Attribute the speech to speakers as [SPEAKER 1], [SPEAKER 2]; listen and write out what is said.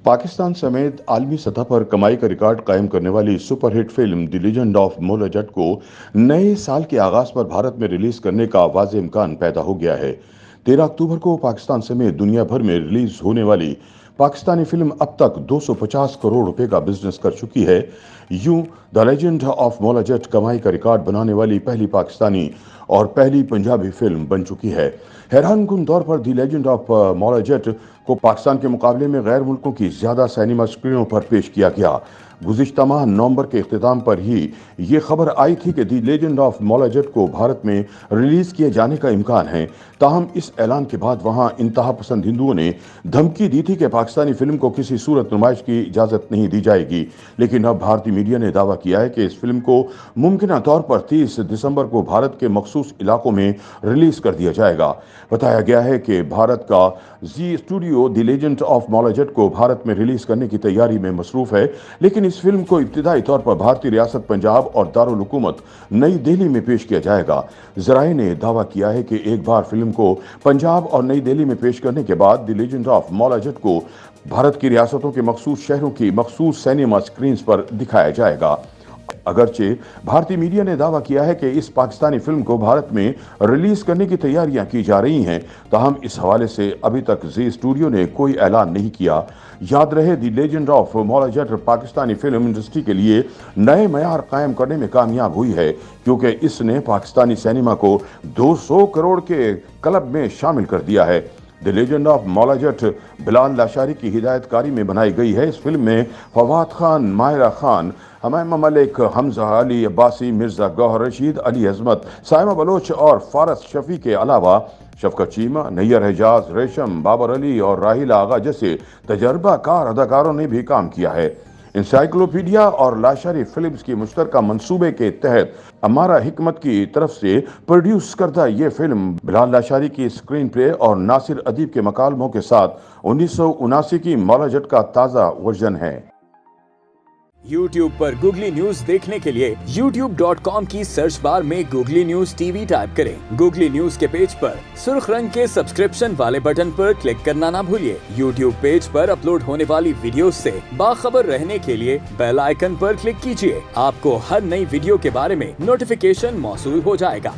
[SPEAKER 1] पाकिस्तान समेत आलमी सतह पर कमाई का रिकॉर्ड कायम करने वाली superhit film the legend of Maula Jatt को नए साल के आगाज पर भारत में रिलीज करने का वाज़ेह इम्कान पैदा हो गया है। 13 अक्टूबर को पाकिस्तान समेत दुनिया भर में रिलीज होने वाली पाकिस्तानी फिल्म अब तक 250 करोड़ रुपए का बिजनेस कर चुकी है। यूं the legend of Maula Jatt कमाई का रिकॉर्ड बनाने वाली पहली पाकिस्तानी और पहली पंजाबी फिल्म बन चुकी है। हैरानकुन तौर पर the legend of Maula Jatt को पाकिस्तान के मुकाबले में गैर मुल्कों की ज्यादा सिनेमा स्क्रीनों पर पेश किया गया। गुज़िश्ता माह नवंबर के इख्तिताम पर ही ये खबर आई थी कि the legend of Maula Jatt को भारत में रिलीज किए जाने का इम्कान है। ताहम इस ऐलान के बाद वहां इंतहा पसंद हिंदुओं ने धमकी दी थी कि पाकिस्तानी फिल्म को किसी सूरत नुमाइश की इजाज़त नहीं दी जाएगी। लेकिन अब भारतीय मीडिया ने दावा किया है कि इस फिल्म को मुमकिन तौर पर 30 दिसंबर को भारत के मखसूस इलाकों में रिलीज कर दिया जाएगा। बताया गया है कि भारत का जी studio the legend of Maula Jatt को भारत में रिलीज करने की तैयारी में मसरूफ है, लेकिन इस फिल्म को इब्तिदाई तौर पर भारतीय रियासत पंजाब और दारुल हुकूमत नई दिल्ली में पेश किया जाएगा। जराए ने दावा किया है कि एक बार फिल्म को पंजाब और नई दिल्ली में पेश करने के बाद the legend of Maula Jatt को भारत की रियासतों के मखसूस शहरों की मखसूस सिनेमा स्क्रीन पर दिखाया जाएगा। अगरचे भारतीय मीडिया ने दावा किया है कि इस पाकिस्तानी फिल्म को भारत में रिलीज करने की तैयारियां की जा रही हैं, ताहम इस हवाले से अभी तक जी स्टूडियो ने कोई ऐलान नहीं किया। याद रहे, the legend of Maula Jatt Pakistani film industry के लिए नए मयार कायम करने में कामयाब हुई है, क्योंकि इसने पाकिस्तानी सिनेमा को 200 करोड़ के क्लब में शामिल कर दिया है। The legend of Maula Jatt Bilal Lashari की हिदायतकारी में बनाई गई है। इस फिल्म में फवाद खान, माहिरा खान, हमायमा मलिक, हमजा अली अब्बासी, मिर्जा गौहर रशीद, अली अजमत, साइमा बलोच और फारस शफी के अलावा शफकत चीमा, नैयर एजाज, रेशम, बाबर अली और राहिला आगा जैसे तजर्बाकार अदाकारों ने भी काम किया है। इंसाइक्लोपीडिया और लाशारी फिल्म्स की मुश्तरका मंसूबे के तहत अमारा हिकमत की तरफ से प्रोड्यूस करदा ये फिल्म बिलाल लाशारी की स्क्रीन प्ले और नासिर अदीब के मकालमों के साथ 1979 की मौला जट का ताज़ा वर्जन है।
[SPEAKER 2] YouTube पर गूगली न्यूज देखने के लिए youtube.com की सर्च बार में गूगली न्यूज टीवी टाइप करें। गूगली न्यूज के पेज पर सुर्ख रंग के सब्सक्रिप्शन वाले बटन पर क्लिक करना ना भूलिए। YouTube पेज पर अपलोड होने वाली वीडियोस से बाखबर रहने के लिए बेल आइकन पर क्लिक कीजिए। आपको हर नई वीडियो के बारे में नोटिफिकेशन मौसूल हो जाएगा।